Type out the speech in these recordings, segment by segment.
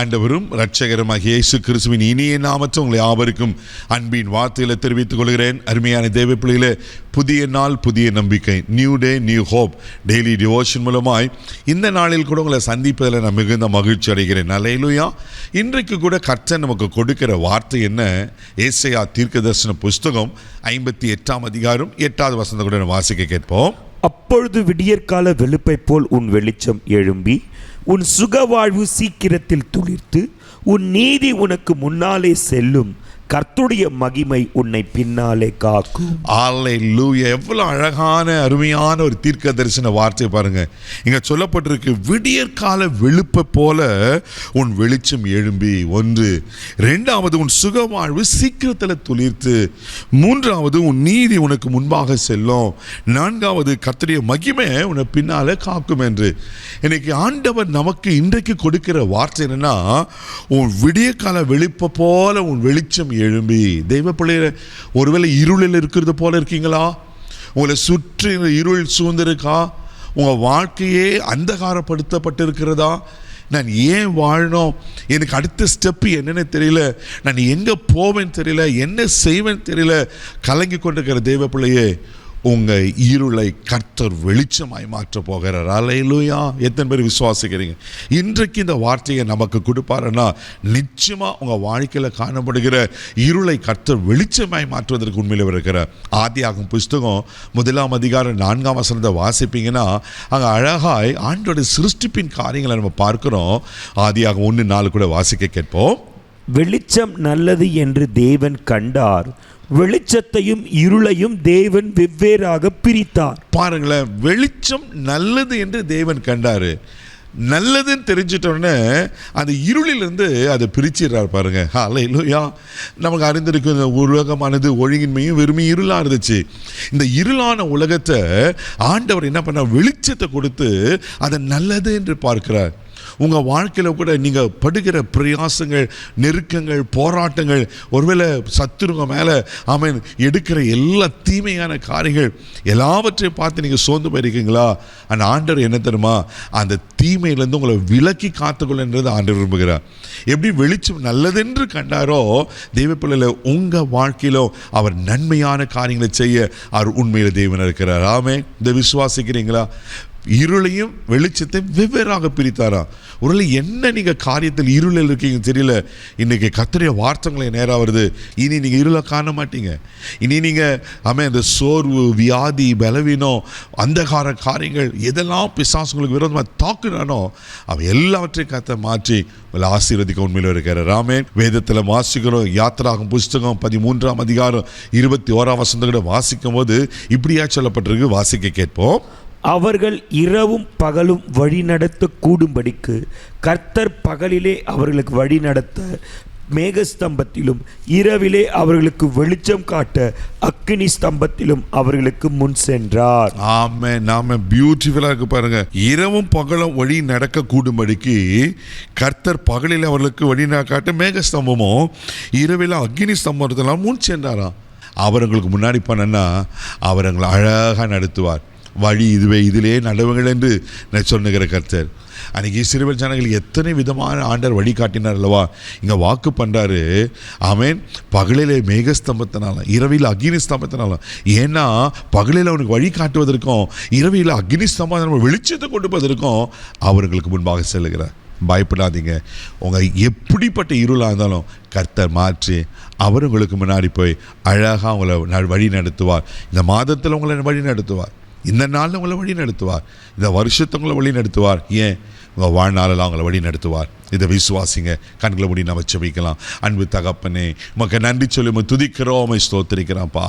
ஆண்டவரும் இரட்சகருமாகிய இயேசு கிறிஸ்துவின் இனிய நாமத்தில் உங்களை யாவருக்கும் அன்பின் வார்த்தைகளை தெரிவித்துக் கொள்கிறேன். அருமையான தேவ பிள்ளைகளே, புதிய நாள் புதிய நம்பிக்கை, new day new hope daily devotion மூலமாய் இந்த நாளில் கூட உங்களை சந்திப்பதில் நான் மிகுந்த மகிழ்ச்சி அடைகிறேன். அல்லேலூயா. இன்றைக்கு கூட கர்த்தர் நமக்கு கொடுக்கிற வார்த்தை என்ன? ஏசாயா தீர்க்கதரிசன புஸ்தகம் 58ஆம் அதிகாரம் 8வது வசனத்தை கூட வாசிக்க கேட்போம். அப்பொழுது விடியற்கால வெளுப்பை போல் உன் வெளிச்சம் எழும்பி உன் சுகவாழ்வு சீக்கிரத்தில் துளிர்த்து உன் நீதி உனக்கு முன்னாலே செல்லும், கர்த்தருடைய மகிமை உன்னை பின்னாலே காக்கும். அல்லேலூயா. எவ்வளவு அழகான அருமையான ஒரு தீர்க்க தரிசன வார்த்தை பாருங்க. இங்க சொல்லப்பட்டிருக்கு, விடியற்கால வெளுப்பை போல உன் வெளிச்சம் எழும்பி, ஒன்று. இரண்டாவது, உன் சுகவாழ்வு சீக்கிரத்தில் துளிர்த்து. மூன்றாவது, உன் நீதி உனக்கு முன்பாக செல்லும். நான்காவது, கர்த்தருடைய மகிமை உன்னை பின்னாலே காக்கும் என்று. இன்னைக்கு ஆண்டவர் நமக்கு இன்றைக்கு கொடுக்கிற வார்த்தை என்னன்னா, உன் விடியற்கால வெளுப்பை போல உன் வெளிச்சம் எழும்பி. தெய்வ பிள்ளைய, ஒருவேளை இருளில் இருக்கிறது போல இருக்கீங்களா? உங்களை சுற்றி இருள் சூழ்ந்திருக்கா? உங்க வாழ்க்கையே அந்தகாரப்படுத்தப்பட்டு இருக்கிறதா? நான் ஏன் வாழணும், எனக்கு அடுத்த ஸ்டெப்பு என்னன்னு தெரியல, நான் எங்க போவேன்னு தெரியல, என்ன செய்வேன்னு தெரியல, கலங்கி கொண்டிருக்கிற தெய்வ பிள்ளையே, உங்க இருளை கர்த்தர் வெளிச்சமாய் மாற்ற போகிறார். அல்லேலூயா. எத்தனை பேர் விசுவாசிக்கிறீங்க? இன்றைக்கு இந்த வார்த்தையை நமக்கு கொடுப்பாருன்னா நிச்சயமா உங்க வாழ்க்கையில காணப்படுகிற இருளை கர்த்தர் வெளிச்சமாய் மாற்றுவதற்கு உண்மையில இருக்கிறார். ஆதியாகமம் புஸ்தகம் 1ஆம் அதிகாரம் 4ஆம் வசனத்தை வாசிப்பீங்கன்னா அங்க அழகாய் ஆண்டோட சிருஷ்டிப்பின் காரியங்களை நம்ம பார்க்கிறோம். ஆதியாகமம் 1:4 கூட வாசிக்க கேட்போம். வெளிச்சம் நல்லது என்று தேவன் கண்டார், வெளிச்சத்தையும் இருளையும் தேவன் வெவ்வேறாக பிரித்தார். பாருங்களேன், வெளிச்சம் நல்லது என்று தேவன் கண்டாரு. நல்லதுன்னு தெரிஞ்சிட்டோன்னே அந்த இருளிலிருந்து அதை பிரிச்சிடுறார் பாருங்க. அல்லேலூயா. நமக்கு அறிந்திருக்கும் இந்த உலகமானது ஒழுங்கின்மையும் வெறுமையும் இருளாக இருந்துச்சு. இந்த இருளான உலகத்தை ஆண்டவர் என்ன பண்ண, வெளிச்சத்தை கொடுத்து அதை நல்லது என்று பார்க்கிறார். உங்கள் வாழ்க்கையில் கூட நீங்கள் படுகிற பிரயாசங்கள், நெருக்கங்கள், போராட்டங்கள், ஒருவேளை சத்துருங்க மேலே அவன் எடுக்கிற எல்லா தீமையான காரியங்கள் எல்லாவற்றையும் பார்த்து நீங்கள் சோர்ந்து போயிருக்கீங்களா? அந்த ஆண்டவர் என்ன தெரியுமா, அந்த தீமையிலேருந்து உங்களை விலக்கி காத்துக்கொள்ளுன்றது ஆண்டவர் விரும்புகிறார். எப்படி வெளிச்சம் நல்லதென்று கண்டாரோ தெய்வ பிள்ளையில உங்கள் வாழ்க்கையிலோ அவர் நன்மையான காரியங்களை செய்ய அவர் உண்மையில் தேவன் இருக்கிறார். ஆமே. இந்த விசுவாசிக்கிறீங்களா? இருளையும் வெளிச்சத்தையும் வெவ்வேறாக பிரித்தாரா? ஒருவேளை என்ன நீங்கள் காரியத்தில் இருளில் இருக்கீங்க தெரியல, இன்னைக்கு கர்த்தருடைய வார்த்தைகளை நேராக வருது. இனி நீங்கள் இருளை காண மாட்டீங்க. இனி நீங்கள் இந்த சோர்வு, வியாதி, பலவீனம், அந்தகார காரியங்கள் எதெல்லாம் பிசாசுங்களுக்கு விரோதமாக தாக்குனானோ அவன் எல்லாவற்றையும் கர்த்தர் மாற்றி உங்களை ஆசீர்வதிக்க உண்மையில் இருக்கிறார். ஆமென். வேதத்தில் வாசிக்கிறோம். யாத்திராகமம் புஸ்தகம் 13ஆம் அதிகாரம் 21ஆம் வசனத்தை கூட வாசிக்கும் போது இப்படியா சொல்லப்பட்டிருக்கு. வாசிக்க கேட்போம். அவர்கள் இரவும் பகலும் வழி நடத்த கூடும்படிக்கு கர்த்தர் பகலிலே அவர்களுக்கு வழி நடத்த மேகஸ்தம்பத்திலும் இரவிலே அவர்களுக்கு வெளிச்சம் காட்ட அக்கினி ஸ்தம்பத்திலும் அவர்களுக்கு முன் சென்றார். ஆமே. நாம பியூட்டிஃபுல்லா இருக்கு பாருங்க. இரவும் பகலும் வழி நடக்க கூடும்படிக்கு கர்த்தர் பகலில் அவர்களுக்கு வழி காட்ட மேகஸ்தம்பமும் இரவில அக்கினி ஸ்தம்பத்திலும் முன் சென்றாராம். அவர்களுக்கு முன்னாடி பண்ணனா அவர்களை அழகாக நடத்துவார். வழி இதுவே, இதிலே நடவுங்கள் என்று சொன்னுகிற கர்த்தர். அன்றைக்கி இஸ்ரவேல் ஜனங்களுக்கு எத்தனை விதமான ஆண்டவர் வழி காட்டினார் அல்லவா? இங்கே வாக்கு பண்ணுறாரு. ஆமென். பகலிலே மேகஸ்தம்பத்தினாலும் இரவில் அக்னி ஸ்தம்பத்தினாலும். ஏன்னா பகலில் அவனுக்கு வழி காட்டுவதற்கும் இரவில் அக்னி ஸ்தம்பம் வெளிச்சத்தை கொண்டு போவதற்கும் அவர்களுக்கு முன்பாக செல்லுகிறார். பயப்படாதீங்க. உங்கள் எப்படிப்பட்ட இருளாக இருந்தாலும் கர்த்தர் மாற்றி அவர் உங்களுக்கு முன்னாடி போய் அழகாக உங்களை வழி நடத்துவார். இந்த மாதத்தில் உங்களை வழி நடத்துவார். இந்த நாளில் உங்களை வழி நடத்துவார். இந்த வருஷத்தை உங்களை வழி நடத்துவார். ஏன் உங்கள் வாழ்நாளெல்லாம் உங்களை வழி நடத்துவார். இதை விசுவாசிங்க. கண்களை மூடி நம்ம ஜெபிக்கலாம். அன்பு தகப்பனே, உமக்கு நன்றி சொல்லி உம்மை துதிக்கிறோம், உம்மை ஸ்தோத்திரிக்கிறோம்ப்பா.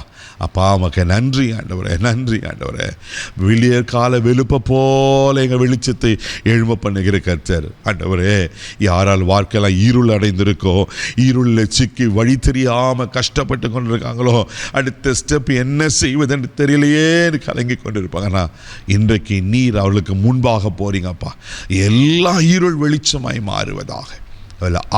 அப்பா உமக்கு நன்றி ஆண்டவரே, நன்றி ஆண்டவரே. விடியற் கால வெளுப்பை போல எங்கள் வெளிச்சத்தை எழும்ப பண்ணுகிற கர்த்தர் ஆண்டவரே. யாரால் வாழ்க்கையெல்லாம் இருள் அடைந்திருக்கோ, இருளில் சிக்கி வழி தெரியாமல் கஷ்டப்பட்டு கொண்டிருக்காங்களோ, அடுத்த ஸ்டெப் என்ன செய்வதென்று தெரியலையே கலங்கி கொண்டிருப்பாங்கண்ணா, இன்றைக்கு நீர் அவர்களுக்கு முன்பாக போறீங்கப்பா. எல்லா இருள் வெளிச்சமாய் மாறுவதாக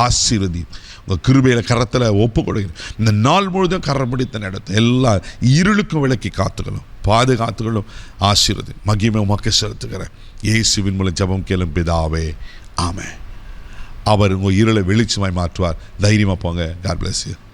ஆசீர்வதி. உங்கள் கிருபையில் கரத்தில் ஒப்பு கொடுக்கிறேன். இந்த நாள் முழுதும் கரம் பிடித்த நடத்த எல்லா இருளுக்கும் விலக்கி காத்துக்கணும், பாதுகாத்துக்கணும். ஆசீர்வதி. மகிமை உமக்கு செலுத்துகிறேன். இயேசுவின் மூலம் ஜெபம் கேளும் பிதாவே. ஆமென். அவர் உங்கள் இருளை வெளிச்சமாய் மாற்றுவார். தைரியமாக போங்க. God bless you.